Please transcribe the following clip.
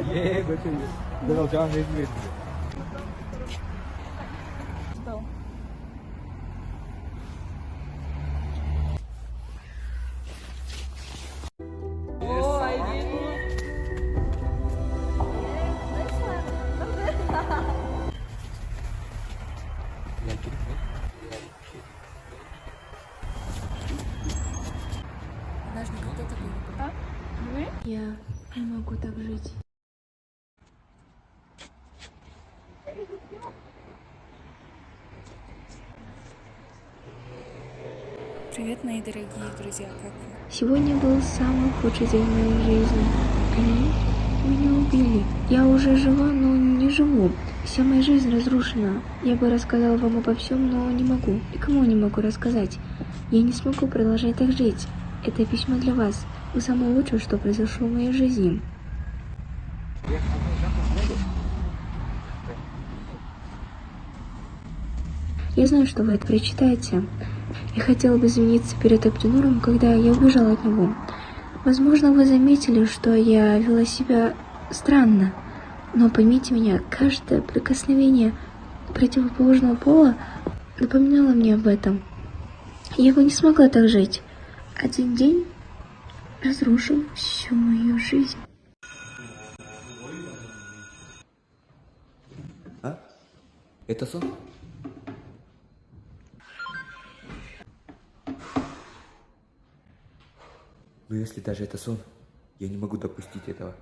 Доченька. 내가 저한테 해주겠습니다. Что? Ой, Подожди, кто такой? а? Вы? Я не могу так жить. Привет, мои дорогие друзья, как вы? Сегодня был самый худший день в моей жизни. Они меня убили. Я уже жива, но не живу. Вся моя жизнь разрушена. Я бы рассказала вам обо всем, но не могу. Никому не могу рассказать. Я не смогу продолжать так жить. Это письмо для вас. Вы самое лучшее, что произошло в моей жизни. Я знаю, что вы это прочитаете. Я хотела бы извиниться перед Абдинуром, когда я убежала от него. Возможно, вы заметили, что я вела себя странно. Но поймите меня, каждое прикосновение противоположного пола напоминало мне об этом. Я бы не смогла так жить. Один день разрушил всю мою жизнь. А? Это сон? Но если даже это сон, я не могу допустить этого.